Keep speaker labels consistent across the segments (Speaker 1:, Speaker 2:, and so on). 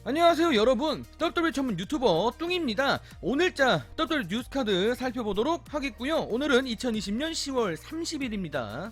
Speaker 1: 안녕하세요 여러분, WWE 전문 유튜버 뚱입니다. 오늘자 WWE 뉴스카드 살펴보도록 하겠고요. 오늘은 2020년 10월 30일입니다.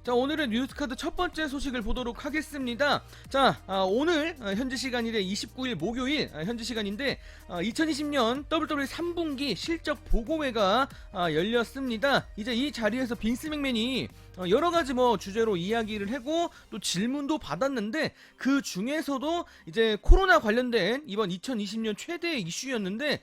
Speaker 1: 자, 오늘은 뉴스카드 첫 번째 소식을 보도록 하겠습니다. 자, 오늘 현지 시간이래 29일 목요일 현지 시간인데 2020년 WWE 3분기 실적 보고회가 열렸습니다. 이제 이 자리에서 빈스 맥맨이 여러가지 주제로 이야기를 하고 또 질문도 받았는데, 그 중에서도 이제 코로나 관련된 이번 2020년 최대의 이슈였는데,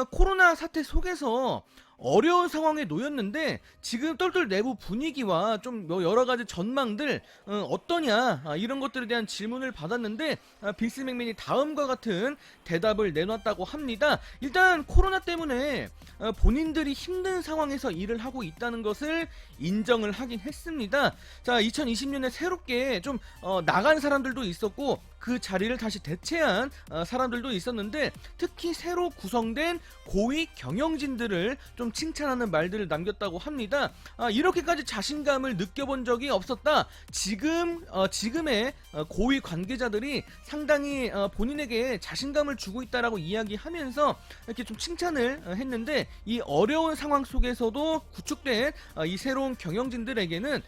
Speaker 1: 코로나 사태 속에서 어려운 상황에 놓였는데 지금 똘똘 내부 분위기와 좀 여러가지 전망들 어떠냐, 이런 것들에 대한 질문을 받았는데 빈스 맥맨이 다음과 같은 대답을 내놨다고 합니다. 일단 코로나 때문에 본인들이 힘든 상황에서 일을 하고 있다는 것을 인정을 하긴 했습니다. 자, 2020년에 새롭게 좀 나간 사람들도 있었고 그 자리를 다시 대체한 사람들도 있었는데, 특히 새로 구성된 고위 경영진들을 좀 칭찬하는 말들을 남겼다고 합니다. 이렇게까지 자신감을 느껴본 적이 없었다. 지금의 고위 관계자들이 상당히 본인에게 자신감을 주고 있다라고 이야기하면서 이렇게 좀 칭찬을 했는데, 이 어려운 상황 속에서도 구축된 이 새로운 경영진들에게는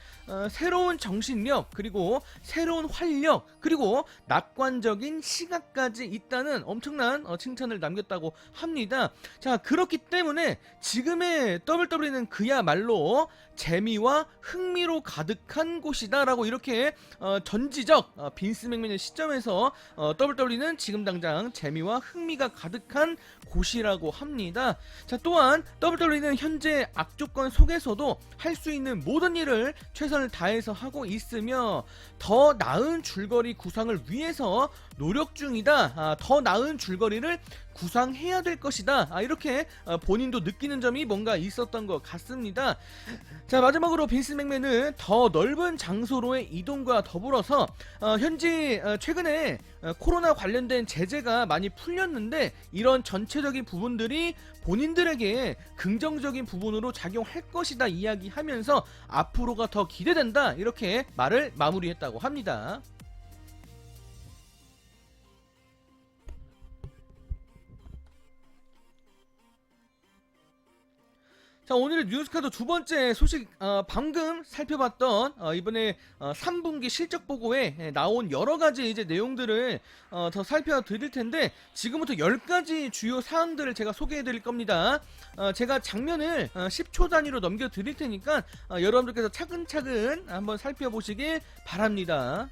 Speaker 1: 새로운 정신력, 그리고 새로운 활력, 그리고 낙관적인 시각까지 있다는 엄청난 칭찬을 남겼다고 합니다. 자, 그렇기 때문에 지금의 WWE는 그야말로 재미와 흥미로 가득한 곳이다 라고 이렇게 전지적 빈스 맥맨의 시점에서 WWE는 지금 당장 재미와 흥미가 가득한 곳이라고 합니다. 자, 또한 WWE는 현재 악조건 속에서도 할 수 있는 모든 일을 최선을 다해서 하고 있으며 더 나은 줄거리 구상을 위해서 노력 중이다. 더 나은 줄거리를 구상해야 될 것이다. 이렇게 본인도 느끼는 점이 뭔가 있었던 것 같습니다. 자, 마지막으로 빈스 맥맨은 더 넓은 장소로의 이동과 더불어서 현지 최근에 코로나 관련된 제재가 많이 풀렸는데, 이런 전체적인 부분들이 본인들에게 긍정적인 부분으로 작용할 것이다 이야기하면서 앞으로가 더 기대된다, 이렇게 말을 마무리했다고 합니다. 자, 오늘의 뉴스카드 두 번째 소식, 방금 살펴봤던 이번에 3분기 실적 보고에 나온 여러가지 이제 내용들을 더 살펴드릴 텐데, 지금부터 10가지 주요 사항들을 제가 소개해 드릴 겁니다. 제가 장면을 10초 단위로 넘겨 드릴 테니까 여러분들께서 차근차근 한번 살펴보시길 바랍니다.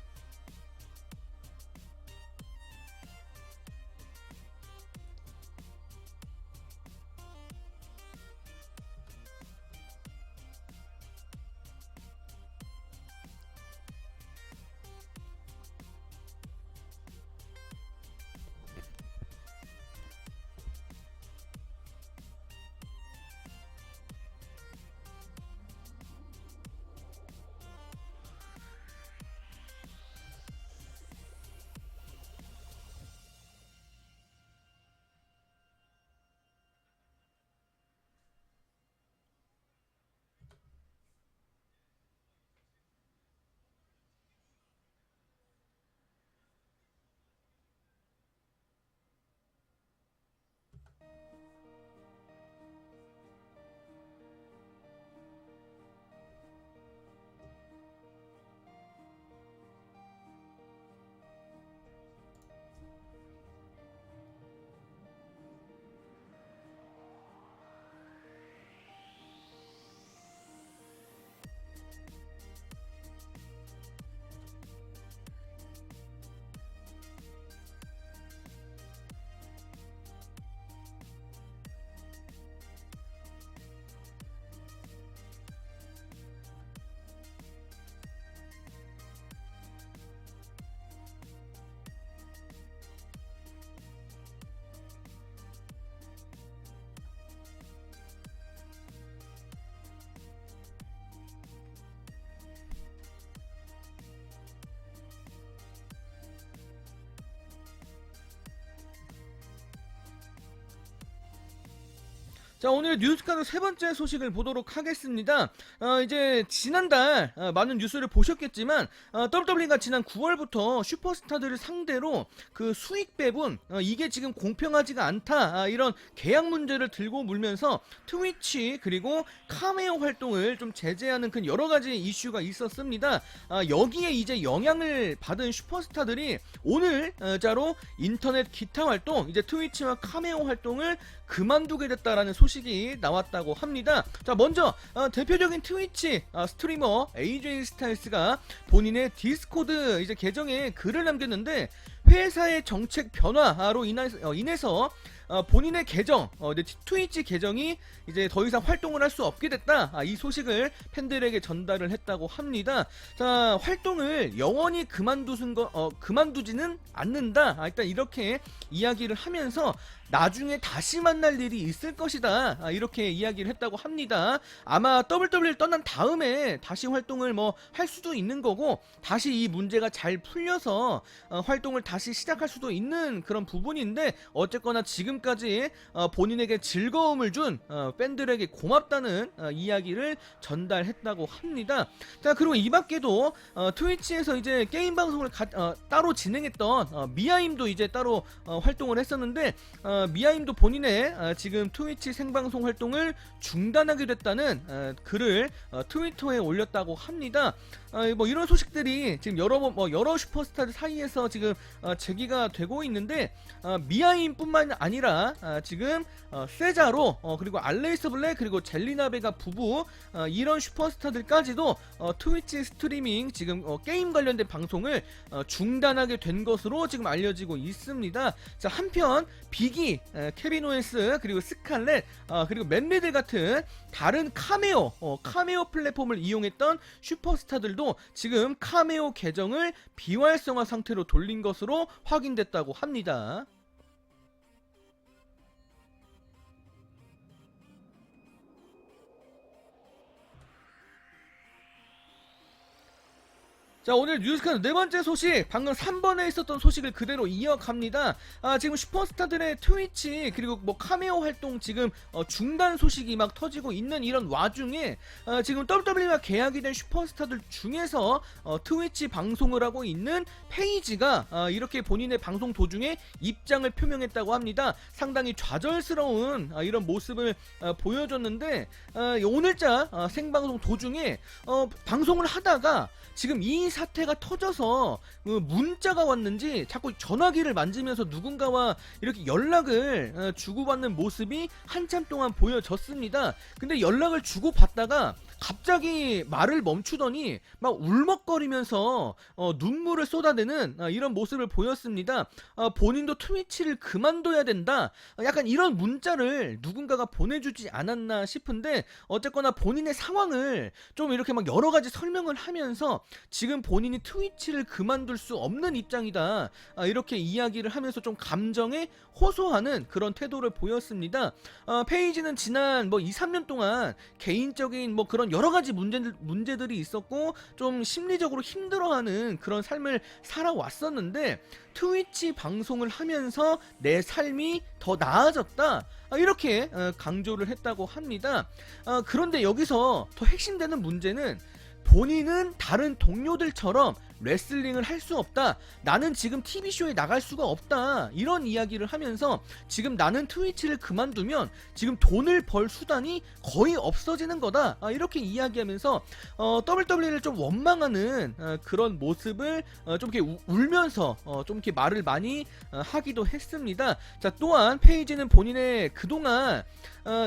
Speaker 1: 자, 오늘 뉴스카드 세 번째 소식을 보도록 하겠습니다. 이제 지난달 많은 뉴스를 보셨겠지만 WWE가 지난 9월부터 슈퍼스타들을 상대로 그 수익 배분 이게 지금 공평하지가 않다 이런 계약 문제를 들고 물면서 트위치 그리고 카메오 활동을 좀 제재하는 그 여러 가지 이슈가 있었습니다. 여기에 이제 영향을 받은 슈퍼스타들이 오늘 자로 인터넷 기타 활동 이제 트위치와 카메오 활동을 그만두게 됐다라는 소식이 나왔다고 합니다. 자, 먼저 대표적인 트위치 스트리머 AJ 스타일스가 본인의 디스코드 이제 계정에 글을 남겼는데 회사의 정책 변화로 인해서 본인의 계정, 트위치 계정이 이제 더 이상 활동을 할 수 없게 됐다. 이 소식을 팬들에게 전달을 했다고 합니다. 자, 활동을 영원히 그만두지는 않는다. 일단 이렇게 이야기를 하면서 나중에 다시 만날 일이 있을 것이다. 이렇게 이야기를 했다고 합니다. 아마 WWE를 떠난 다음에 다시 활동을 할 수도 있는 거고 다시 이 문제가 잘 풀려서 활동을 다시 시작할 수도 있는 그런 부분인데 어쨌거나 지금까지 본인에게 즐거움을 준 팬들에게 고맙다는 이야기를 전달했다고 합니다. 자, 그리고 이 밖에도 트위치에서 이제 게임 방송을 따로 진행했던 미아임도 이제 따로 활동을 했었는데 미아임도 본인의 지금 트위치 생방송 활동을 중단하게 됐다는 글을 트위터에 올렸다고 합니다. 이런 소식들이 지금 여러 슈퍼스타들 사이에서 지금 제기가 되고 있는데 미아임뿐만 아니라 지금 세자로 그리고 알레이스 블랙 그리고 젤리나 베가 부부 이런 슈퍼스타들까지도 트위치 스트리밍 지금 게임 관련된 방송을 중단하게 된 것으로 지금 알려지고 있습니다. 자, 한편 비기, 케빈 오웬스 그리고 스칼렛 그리고 맷 리들 같은 다른 카메오 플랫폼을 이용했던 슈퍼스타들도 지금 카메오 계정을 비활성화 상태로 돌린 것으로 확인됐다고 합니다. 자, 오늘 뉴스카드 네 번째 소식, 방금 3번에 있었던 소식을 그대로 이어갑니다. 지금 슈퍼스타들의 트위치 그리고 카메오 활동 지금 중단 소식이 막 터지고 있는 이런 와중에 지금 WWE와 계약이 된 슈퍼스타들 중에서 트위치 방송을 하고 있는 페이지가 이렇게 본인의 방송 도중에 입장을 표명했다고 합니다. 상당히 좌절스러운 이런 모습을 보여줬는데 오늘자 생방송 도중에 방송을 하다가 지금 이 사태가 터져서 문자가 왔는지 자꾸 전화기를 만지면서 누군가와 이렇게 연락을 주고받는 모습이 한참 동안 보여졌습니다. 근데 연락을 주고받다가 갑자기 말을 멈추더니 막 울먹거리면서 눈물을 쏟아내는 이런 모습을 보였습니다. 본인도 트위치를 그만둬야 된다. 약간 이런 문자를 누군가가 보내주지 않았나 싶은데 어쨌거나 본인의 상황을 좀 이렇게 막 여러 가지 설명을 하면서 지금 본인이 트위치를 그만둘 수 없는 입장이다. 이렇게 이야기를 하면서 좀 감정에 호소하는 그런 태도를 보였습니다. 페이지는 지난 2, 3년 동안 개인적인 그런 여러 가지 문제들이 있었고 좀 심리적으로 힘들어하는 그런 삶을 살아왔었는데 트위치 방송을 하면서 내 삶이 더 나아졌다. 이렇게 강조를 했다고 합니다. 그런데 여기서 더 핵심되는 문제는 본인은 다른 동료들처럼 레슬링을 할 수 없다. 나는 지금 TV쇼에 나갈 수가 없다. 이런 이야기를 하면서 지금 나는 트위치를 그만두면 지금 돈을 벌 수단이 거의 없어지는 거다. 이렇게 이야기하면서 WWE를 좀 원망하는 그런 모습을 좀 이렇게 울면서 좀 이렇게 말을 많이 하기도 했습니다. 자, 또한 페이지는 본인의 그동안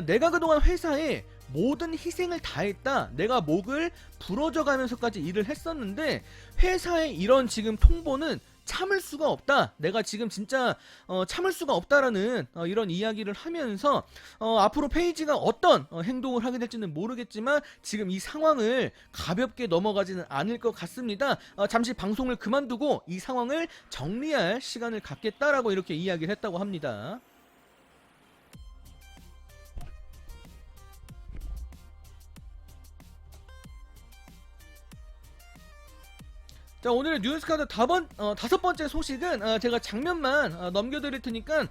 Speaker 1: 내가 그동안 회사에 모든 희생을 다했다. 내가 목을 부러져 가면서까지 일을 했었는데 회사의 이런 지금 통보는 참을 수가 없다. 내가 지금 진짜 참을 수가 없다라는 이런 이야기를 하면서 앞으로 페이지가 어떤 행동을 하게 될지는 모르겠지만 지금 이 상황을 가볍게 넘어가지는 않을 것 같습니다. 잠시 방송을 그만두고 이 상황을 정리할 시간을 갖겠다라고 이렇게 이야기를 했다고 합니다. 자, 오늘의 뉴스카드 다섯 번째 소식은 제가 장면만 넘겨드릴 테니까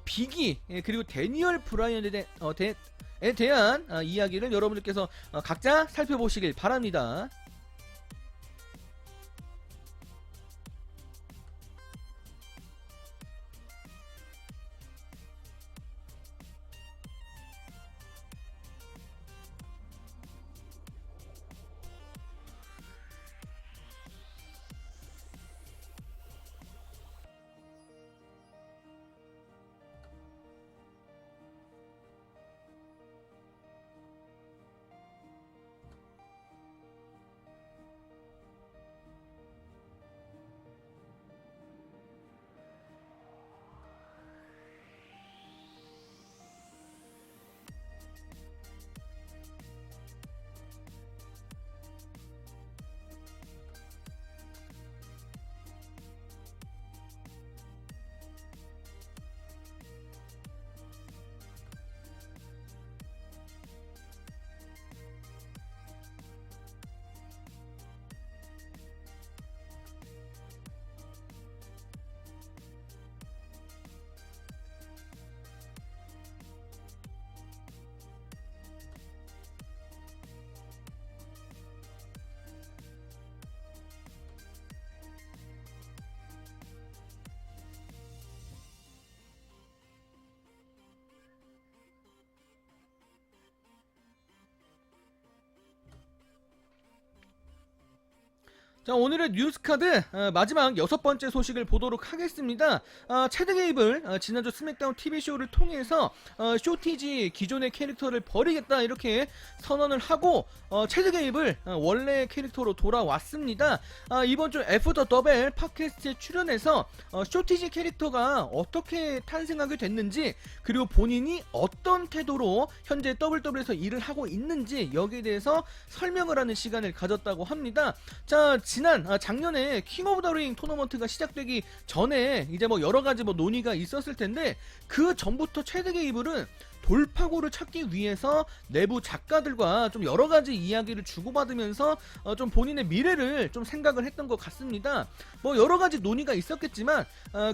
Speaker 1: 비기 그리고 데니얼 브라이언에 캐릭터에 대한 이야기를 여러분들께서 각자 살펴보시길 바랍니다. 자, 오늘의 뉴스카드 마지막 6번째 소식을 보도록 하겠습니다. 체드 게이블 지난주 스맥다운 TV쇼를 통해서 쇼티지 기존의 캐릭터를 버리겠다 이렇게 선언을 하고 체드 게이블 원래 캐릭터로 돌아왔습니다. 이번 주 애프 더 더벨 팟캐스트에 출연해서 쇼티지 캐릭터가 어떻게 탄생하게 됐는지, 그리고 본인이 어떤 태도로 현재 WW에서 일을 하고 있는지 여기에 대해서 설명을 하는 시간을 가졌다고 합니다. 자, 작년에 킹 오브 더 링 토너먼트가 시작되기 전에 이제 뭐 여러가지 뭐 논의가 있었을 텐데, 그 전부터 체드 게이블은 돌파구를 찾기 위해서 내부 작가들과 좀 여러가지 이야기를 주고받으면서 좀 본인의 미래를 좀 생각을 했던 것 같습니다. 뭐 여러가지 논의가 있었겠지만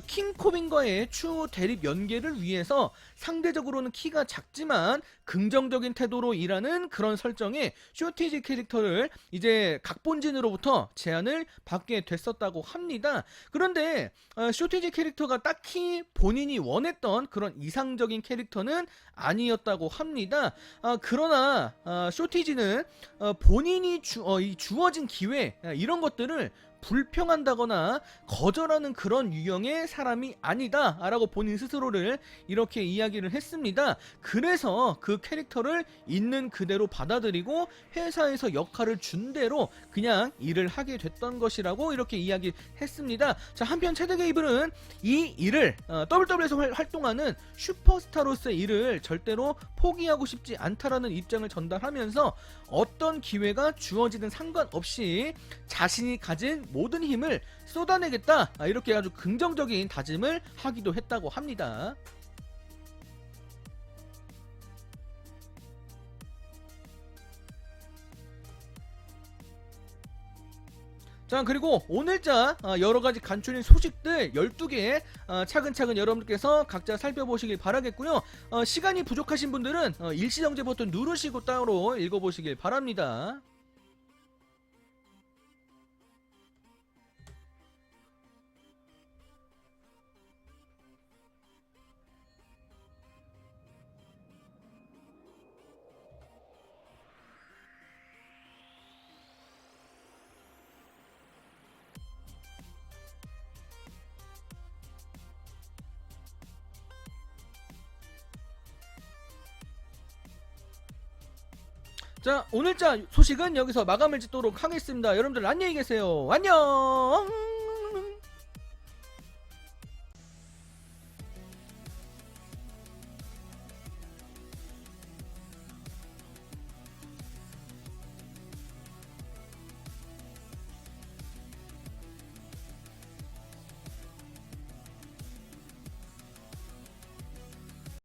Speaker 1: 킹코빈과의 추후 대립 연계를 위해서 상대적으로는 키가 작지만 긍정적인 태도로 일하는 그런 설정의 쇼티지 캐릭터를 이제 각본진으로부터 제안을 받게 됐었다고 합니다. 그런데 쇼티지 캐릭터가 딱히 본인이 원했던 그런 이상적인 캐릭터는 아니었다고 합니다. 그러나 쇼티지는 본인이 주어진 기회 이런 것들을 불평한다거나 거절하는 그런 유형의 사람이 아니다 라고 본인 스스로를 이렇게 이야기를 했습니다. 그래서 그 캐릭터를 있는 그대로 받아들이고 회사에서 역할을 준 대로 그냥 일을 하게 됐던 것이라고 이렇게 이야기했습니다. 자, 한편 체드 게이블은 이 일을 WW에서 활동하는 슈퍼스타로서의 일을 절대로 포기하고 싶지 않다라는 입장을 전달하면서 어떤 기회가 주어지든 상관없이 자신이 가진 모든 힘을 쏟아내겠다 이렇게 아주 긍정적인 다짐을 하기도 했다고 합니다. 자, 그리고 오늘자 여러가지 간추린 소식들 12개 차근차근 여러분들께서 각자 살펴보시길 바라겠고요. 시간이 부족하신 분들은 일시정지 버튼 누르시고 따로 읽어보시길 바랍니다. 자, 오늘자 소식은 여기서 마감을 짓도록 하겠습니다. 여러분들 안녕히 계세요. 안녕.